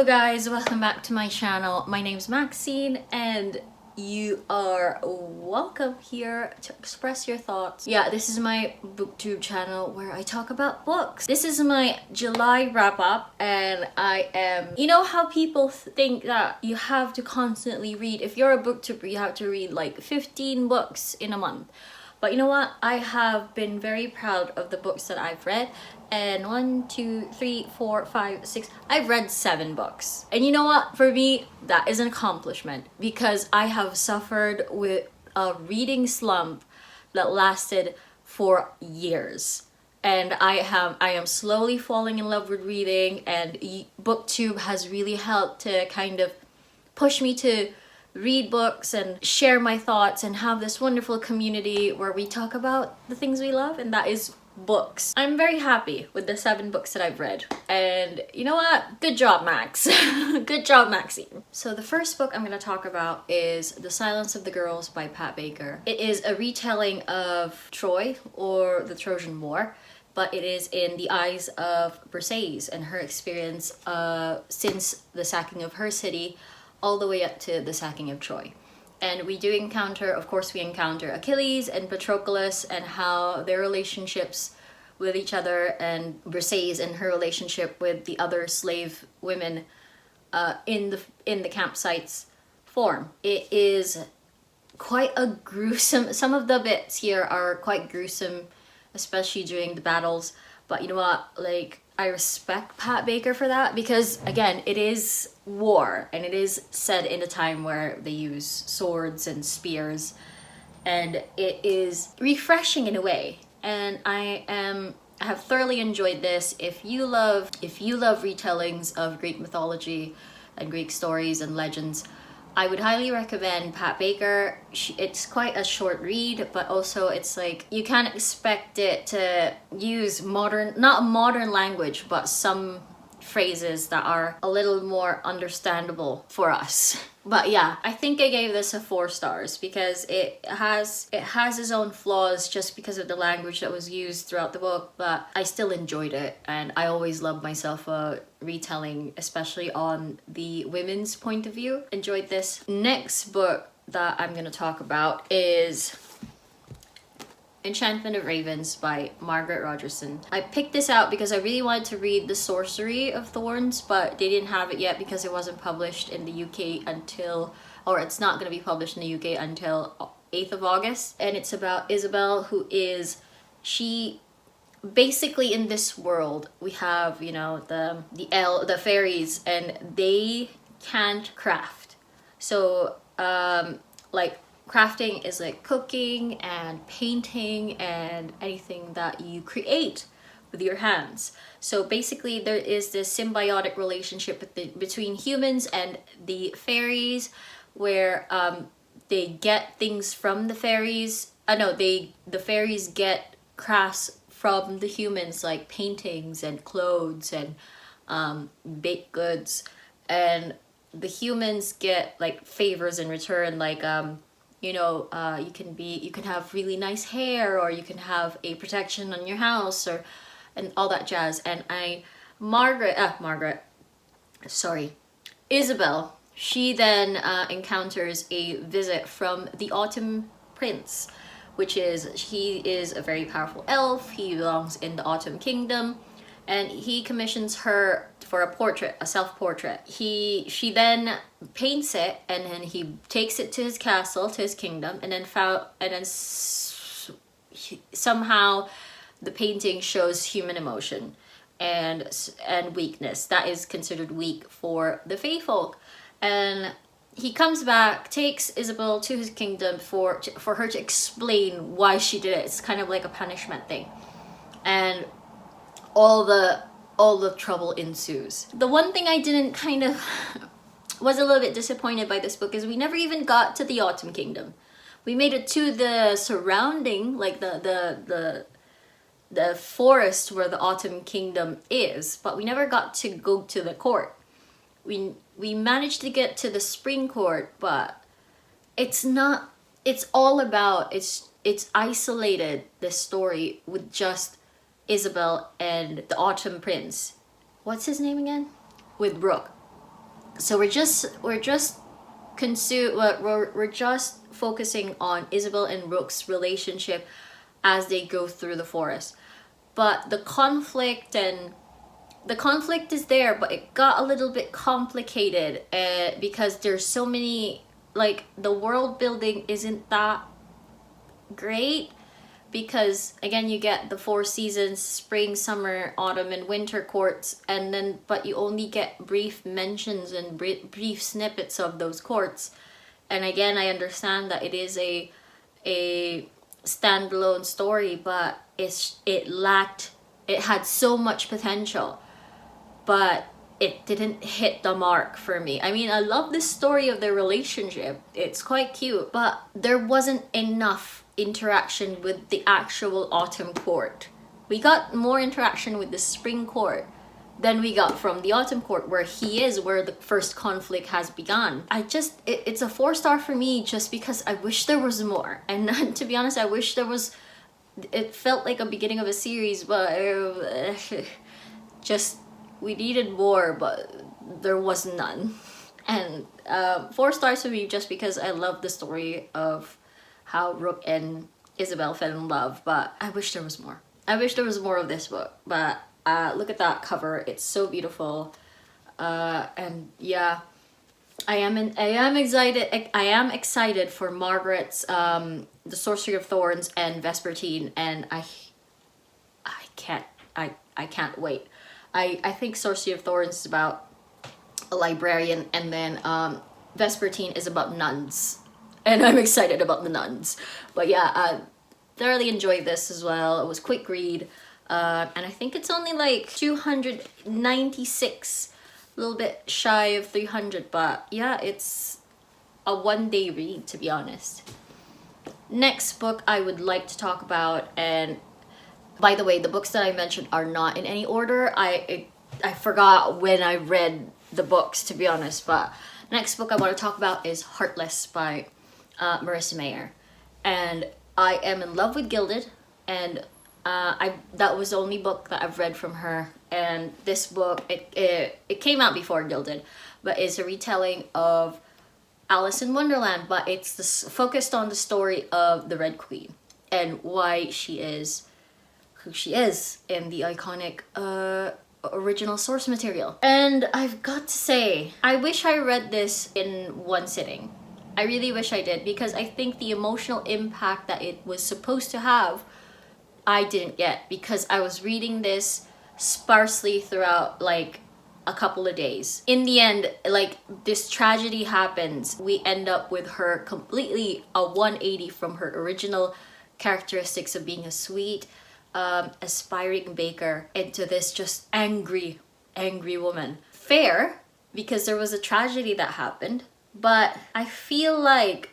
guys, welcome back to my channel. My name's Maxine and you are welcome here to express your thoughts. Yeah, this is my booktube channel where I talk about books. This is my July wrap up and you know how people think that you have to constantly read. If you're a booktuber, you have to read like 15 books in a month. But you know what? I have been very proud of the books that I've read. And 1, 2, 3, 4, 5, 6, I've read 7 books. And you know what? For me, that is an accomplishment because I have suffered with a reading slump that lasted for years. And I am slowly falling in love with reading, and BookTube has really helped to kind of push me to read books and share my thoughts and have this wonderful community where we talk about the things we love, and that is books. I'm very happy with the 7 books that I've read, and you know what? Good job, Max. Good job, Maxine. So the first book I'm going to talk about is The Silence of the Girls by Pat Baker. It is a retelling of Troy, or the Trojan War, but it is in the eyes of Briseis and her experience since the sacking of her city all the way up to the sacking of Troy. And we do encounter, of course, we encounter Achilles and Patroclus and how their relationships with each other, and Briseis and her relationship with the other slave women in the campsites form. It is quite a gruesome, some of the bits here are quite gruesome, especially during the battles. But you know what, like, I respect Pat Baker for that because, again, it is war and it is set in a time where they use swords and spears, and it is refreshing in a way. And I have thoroughly enjoyed this. If you love retellings of Greek mythology and Greek stories and legends, I would highly recommend Pat Baker. It's quite a short read, but also it's like you can't expect it to use not modern language, but some phrases that are a little more understandable for us. But yeah, I think I gave this a 4 stars because it has its own flaws just because of the language that was used throughout the book, but I still enjoyed it, and I always love myself a retelling, especially on the women's point of view. Enjoyed this. Next book that I'm gonna talk about is Enchantment of Ravens by Margaret Rogerson. I picked this out because I really wanted to read The Sorcery of Thorns, but they didn't have it yet because it wasn't published in the UK until, or it's not going to be published in the UK until 8th of August. And it's about Isabel, who is, basically in this world, we have, you know, the fairies, and they can't craft. So, like, crafting is like cooking and painting and anything that you create with your hands. So basically there is this symbiotic relationship between humans and the fairies, where they get things from the fairies. The fairies get crafts from the humans, like paintings and clothes and baked goods, and the humans get like favors in return, like you know, you can have really nice hair, or you can have a protection on your house, and all that jazz. And Isabel, she then encounters a visit from the Autumn Prince, he is a very powerful elf. He belongs in the Autumn Kingdom, and he commissions her for a self-portrait. She then paints it, and then he takes it to his castle, to his kingdom, and then somehow the painting shows human emotion and weakness that is considered weak for the Fae folk. And he comes back, takes Isabel to his kingdom for her to explain why she did it. It's kind of like a punishment thing, and all the trouble ensues. The one thing I didn't was a little bit disappointed by this book is we never even got to the Autumn Kingdom. We made it to the surrounding, like the forest where the Autumn Kingdom is, but we never got to go to the court. We managed to get to the Spring Court, but it's isolated, this story, with just Isabel and the Autumn Prince. What's his name again? With Brooke. So we're just focusing on Isabel and Rook's relationship as they go through the forest. But the conflict is there, but it got a little bit complicated because there's so many, like, the world building isn't that great, because again you get the 4 seasons: spring, summer, autumn, and winter courts, and then but you only get brief mentions and brief snippets of those courts. And again, I understand that it is a standalone story, but it had so much potential, but it didn't hit the mark for me. I mean, I love the story of their relationship. It's quite cute, but there wasn't enough interaction with the actual autumn court. We got more interaction with the spring court than we got from the autumn court, where the first conflict has begun. It's a 4-star for me, just because I wish there was more. And to be honest, I wish there was. It felt like a beginning of a series, but just, we needed more, but there was none. And 4 stars for me, just because I love the story of how Rook and Isabel fell in love, but I wish there was more. I wish there was more of this book, but look at that cover. It's so beautiful. And yeah, I am excited for Margaret's The Sorcery of Thorns and Vespertine, and I can't wait. I think Sorcery of Thorns is about a librarian, and then Vespertine is about nuns, and I'm excited about the nuns. But yeah, I thoroughly enjoyed this as well. It was quick read, and I think it's only like 296, a little bit shy of 300, but yeah, it's a one-day read, to be honest. Next book I would like to talk about, and by the way, the books that I mentioned are not in any order. I forgot when I read the books, to be honest, but next book I want to talk about is Heartless by Marissa Mayer. And I am in love with Gilded, and that was the only book that I've read from her. And this book, it came out before Gilded, but it's a retelling of Alice in Wonderland, but it's focused on the story of the Red Queen and why she is who she is in the iconic original source material. And I've got to say, I wish I read this in one sitting. I really wish I did, because I think the emotional impact that it was supposed to have, I didn't get, because I was reading this sparsely throughout like a couple of days. In the end, like, this tragedy happens. We end up with her completely a 180 from her original characteristics of being a sweet, aspiring baker into this just angry woman. Fair, because there was a tragedy that happened, but I feel like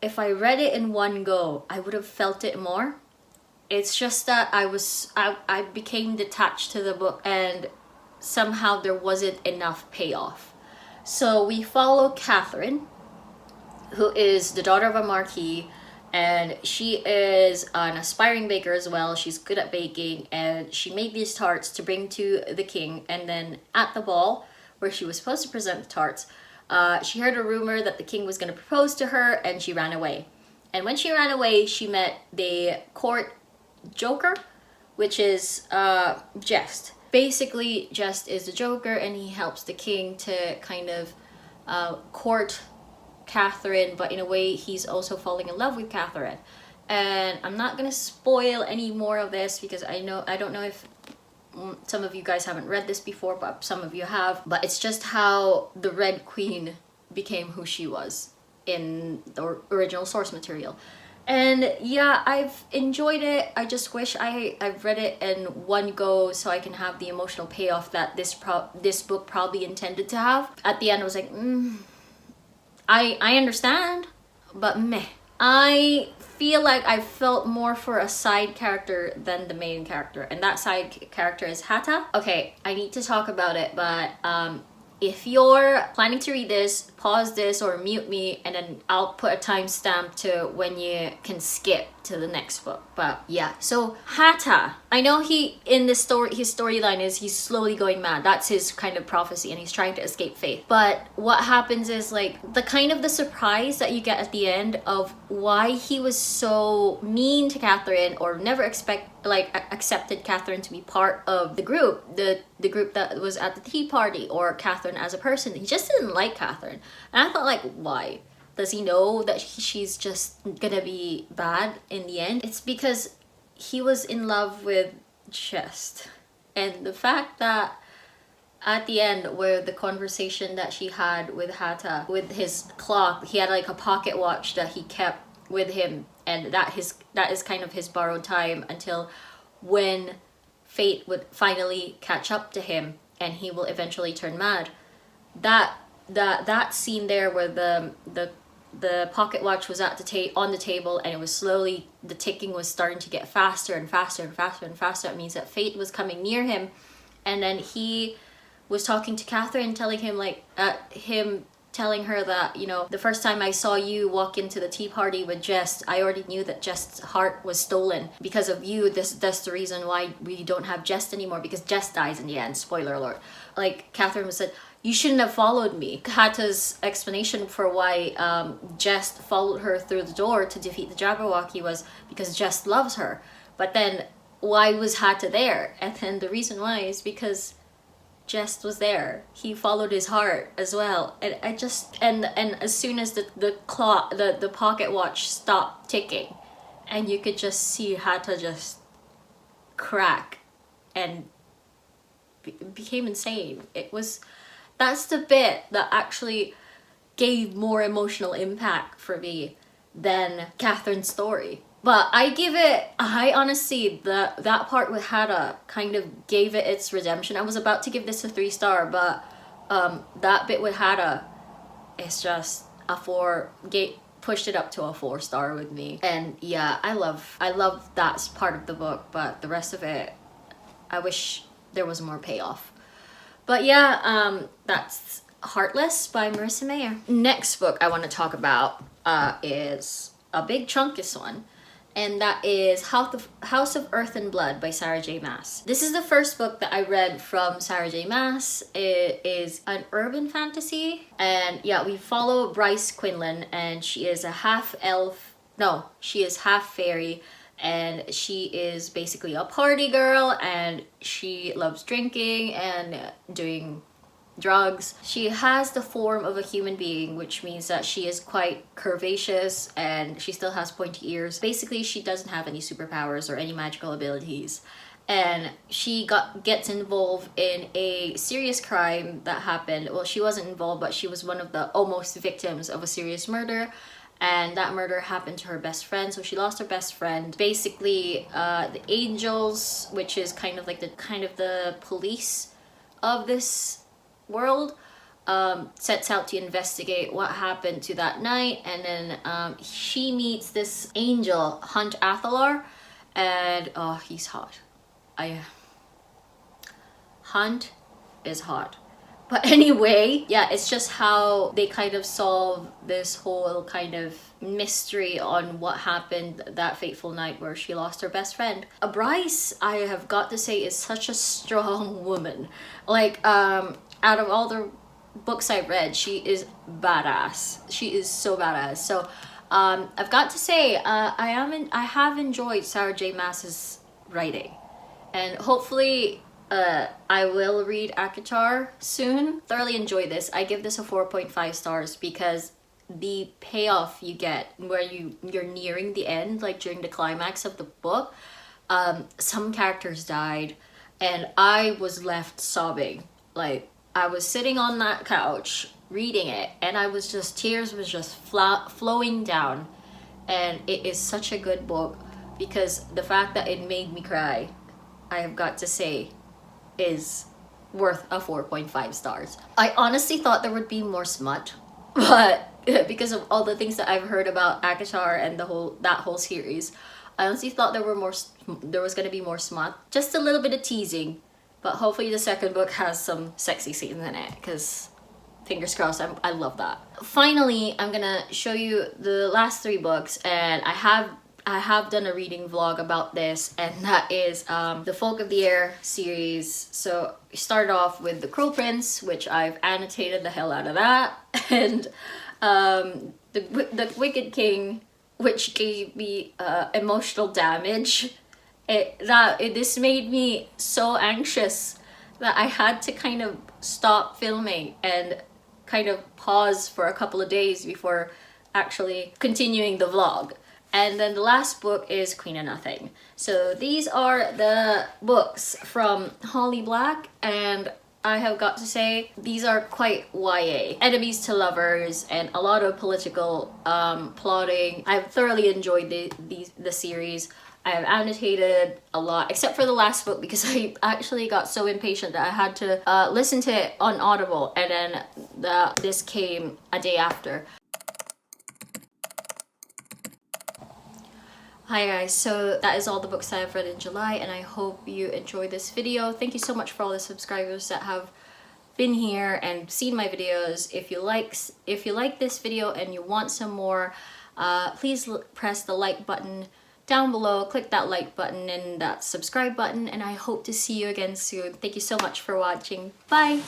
if I read it in one go, I would have felt it more. It's just that I became detached to the book, and somehow there wasn't enough payoff. So we follow Catherine, who is the daughter of a marquis, and she is an aspiring baker as well. She's good at baking, and she made these tarts to bring to the king. And then at the ball, where she was supposed to present the tarts, she heard a rumor that the king was going to propose to her, and she ran away. And when she ran away, she met the court joker, which is Jest. Basically, Jest is the joker, and he helps the king to kind of court Catherine, but in a way he's also falling in love with Catherine. And I'm not gonna spoil any more of this, because I don't know if some of you guys haven't read this before, but some of you have. But it's just how the Red Queen became who she was in the original source material. And yeah, I've enjoyed it. I just wish I've read it in one go, so I can have the emotional payoff that this book probably intended to have. At the end, I was like, I understand, but meh. I feel like I felt more for a side character than the main character, and that side character is Hata. Okay, I need to talk about it, but if you're planning to read this, pause this or mute me, and then I'll put a timestamp to when you can skip to the next book. But yeah, so Hata I know he in this story, his storyline is he's slowly going mad. That's his kind of prophecy, and he's trying to escape fate. But what happens is like the surprise that you get at the end of why he was so mean to Catherine, or never accepted Catherine to be part of the group, the group that was at the tea party, or Catherine as a person. He just didn't like Catherine, and I thought, like, why? Does he know that she's just gonna be bad in the end? It's because he was in love with Jest. And the fact that at the end, where the conversation that she had with Hata, with his clock, he had like a pocket watch that he kept with him, and that is kind of his borrowed time until when fate would finally catch up to him and he will eventually turn mad. That scene there where the pocket watch was at on the table, and it was slowly, the ticking was starting to get faster and faster and faster and faster. It means that fate was coming near him. And then he was talking to Catherine, telling her that, you know, the first time I saw you walk into the tea party with Jest, I already knew that Jest's heart was stolen. Because of you, that's the reason why we don't have Jest anymore, because Jest dies in the end. Spoiler alert. Like, Catherine said, you shouldn't have followed me. Hata's explanation for why Jest followed her through the door to defeat the Jabberwocky was because Jest loves her. But then why was Hata there? And then the reason why is because Jest was there. He followed his heart as well. And I just, and as soon as the pocket watch stopped ticking, and you could just see Hata just crack and became insane. That's the bit that actually gave more emotional impact for me than Catherine's story. But I honestly, that part with Hata kind of gave it its redemption. I was about to give this a 3-star, but that bit with Hata is just pushed it up to a 4-star with me. And yeah, I love that part of the book, but the rest of it, I wish there was more payoff. But yeah, that's Heartless by Marissa Mayer. Next book I want to talk about is a big chunkiest one, and that is House of Earth and Blood by Sarah J. Maas. This is the first book that I read from Sarah J. Maas. It is an urban fantasy, and yeah, we follow Bryce Quinlan, and she is half fairy, and she is basically a party girl, and she loves drinking and doing drugs. She has the form of a human being, which means that she is quite curvaceous, and she still has pointy ears. Basically, she doesn't have any superpowers or any magical abilities. And she gets involved in a serious crime that happened. Well, she wasn't involved, but she was one of the almost victims of a serious murder. And that murder happened to her best friend, so she lost her best friend. Basically, the Angels, which is kind of like the police of this world, sets out to investigate what happened to that night. And then she meets this angel, Hunt Athalar, and oh, he's hot. Hunt is hot. But anyway, yeah, it's just how they kind of solve this whole kind of mystery on what happened that fateful night where she lost her best friend. Bryce, I have got to say, is such a strong woman. Like, out of all the books I've read, she is badass. She is so badass. So, I've got to say, I have enjoyed Sarah J. Maas's writing, and hopefully I will read ACOTAR soon. Thoroughly enjoy this. I give this a 4.5 stars because the payoff you get where you're nearing the end, like during the climax of the book, some characters died and I was left sobbing. Like, I was sitting on that couch reading it and tears was just flowing down. And it is such a good book because the fact that it made me cry, I have got to say, is worth a 4.5 stars. I honestly thought there would be more smut, but because of all the things that I've heard about ACOTAR and that whole series, I honestly thought there was gonna be more smut. Just a little bit of teasing, but hopefully the second book has some sexy scenes in it, because fingers crossed, I love that. Finally, I'm gonna show you the last 3 books, and I I have done a reading vlog about this, and that is the Folk of the Air series. So we started off with The Cruel Prince, which I've annotated the hell out of that, and the Wicked King, which gave me emotional damage. This made me so anxious that I had to kind of stop filming and kind of pause for a couple of days before actually continuing the vlog. And then the last book is Queen of Nothing. So these are the books from Holly Black, and I have got to say these are quite YA. Enemies to lovers and a lot of political plotting. I've thoroughly enjoyed the series. I have annotated a lot, except for the last book, because I actually got so impatient that I had to listen to it on Audible, and then this came a day after. Hi guys, so that is all the books that I've read in July, and I hope you enjoyed this video. Thank you so much for all the subscribers that have been here and seen my videos. If you like this video and you want some more, please press the like button down below. Click that like button and that subscribe button, and I hope to see you again soon. Thank you so much for watching. Bye!